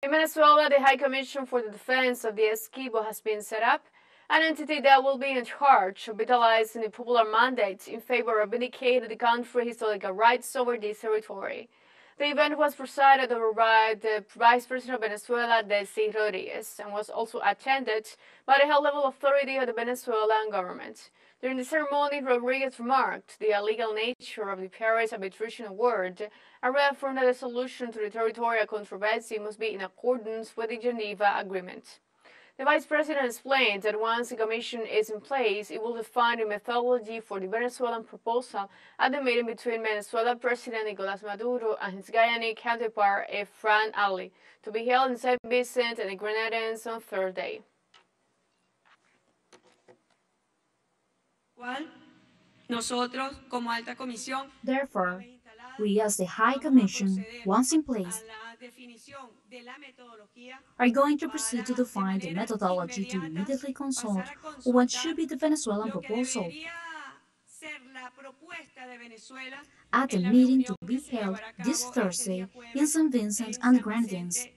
In Venezuela, the High Commission for the Defense of the Essequibo has been set up, an entity that will be in charge of vitalizing the popular mandate in favor of vindicating the country's historical rights over this territory. The event was presided over by the Vice President of Venezuela, Delcy Rodriguez, and was also attended by the high-level authority of the Venezuelan government. During the ceremony, Rodriguez remarked the illegal nature of the Paris Arbitration Award and reaffirmed that the solution to the territorial controversy must be in accordance with the Geneva Agreement. The Vice President explained that once the Commission is in place, it will define the methodology for the Venezuelan proposal at the meeting between Venezuela President Nicolás Maduro and his Guyanese counterpart, Efrain Ali, to be held in St. Vincent and the Grenadines on Thursday. Therefore, we as the High Commission, once in place, are going to proceed to define the methodology to immediately consult what should be the Venezuelan proposal at the meeting to be held this Thursday in St. Vincent and the Grenadines.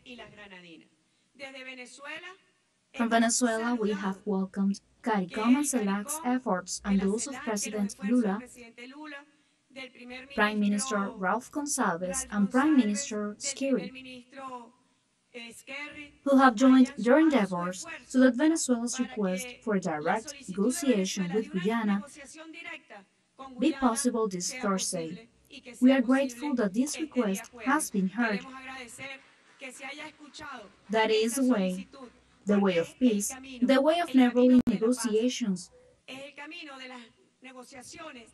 From Venezuela, we have welcomed CARICOM and CELAC's efforts and those of President Lula, Prime Minister Ralph Gonsalves, and Prime Minister Esquerri, who have joined their endeavors so that Venezuela's request for a direct negotiation with Guyana be possible this Thursday. We are grateful that this request has been heard. That is the way of peace, the way of neighborly negotiations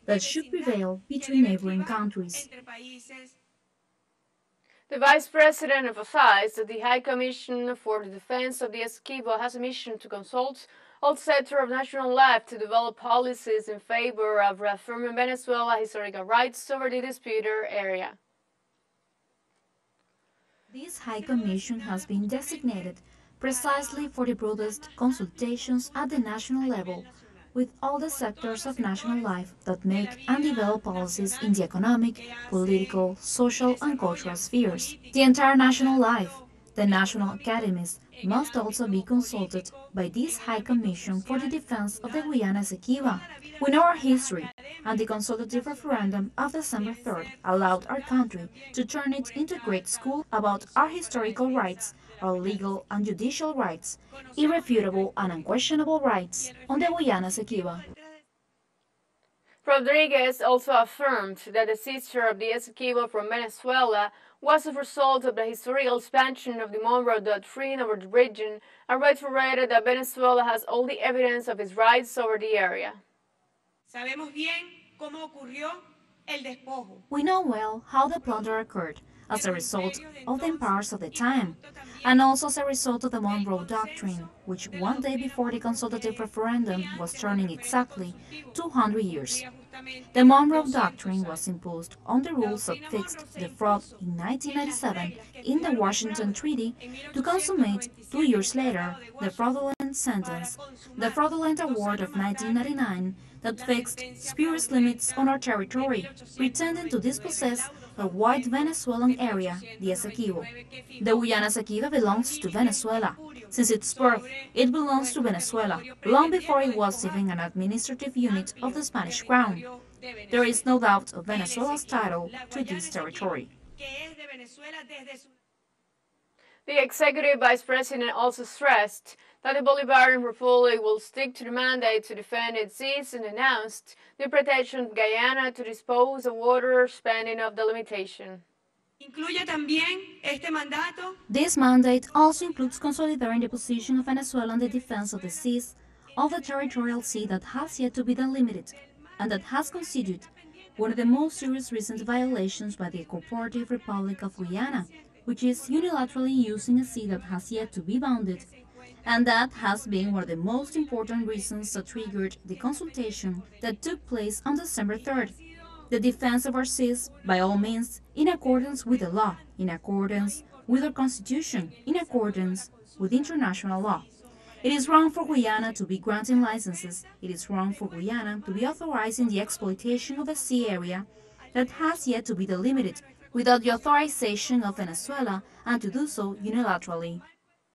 that should prevail between neighboring countries. The Vice President emphasized that the High Commission for the Defense of the Essequibo has a mission to consult all sectors of national life to develop policies in favor of reaffirming Venezuela's historical rights over the disputed area. This High Commission has been designated precisely for the broadest consultations at the national level with all the sectors of national life that make and develop policies in the economic, political, social, and cultural spheres. The entire national life, the national academies, must also be consulted by this High Commission for the Defense of the Guyana Essequibo. We know our history, and the consultative referendum of December 3rd allowed our country to turn it into a great school about our historical rights, our legal and judicial rights, irrefutable and unquestionable rights on the Guyana Essequibo. Rodriguez also affirmed that the seizure of the Essequibo from Venezuela was a result of the historical expansion of the Monroe Doctrine over the region and reiterated that Venezuela has all the evidence of its rights over the area. We know well how the plunder occurred as a result of the empires of the time, and also as a result of the Monroe Doctrine, which one day before the consultative referendum was turning exactly 200 years. The Monroe Doctrine was imposed on the rules that fixed the fraud in 1997 in the Washington Treaty to consummate 2 years later the fraudulent sentence, the fraudulent award of 1999 that fixed spurious limits on our territory, pretending to dispossess a wide Venezuelan area, the Essequibo. The Guyana Essequibo belongs to Venezuela. Since its birth, it belongs to Venezuela, long before it was even an administrative unit of the Spanish Crown. There is no doubt of Venezuela's title to this territory. The Executive Vice President also stressed that the Bolivarian Republic will stick to the mandate to defend its seas and announced the protection of Guyana to dispose of water spanning of the limitation. This mandate also includes consolidating the position of Venezuela in the defense of the seas, of the territorial sea that has yet to be delimited, and that has constituted one of the most serious recent violations by the Cooperative Republic of Guyana, which is unilaterally using a sea that has yet to be bounded, and that has been one of the most important reasons that triggered the consultation that took place on December 3rd. The defense of our seas, by all means, in accordance with the law, in accordance with our Constitution, in accordance with international law. It is wrong for Guyana to be granting licenses. It is wrong for Guyana to be authorizing the exploitation of a sea area that has yet to be delimited, without the authorization of Venezuela and to do so unilaterally.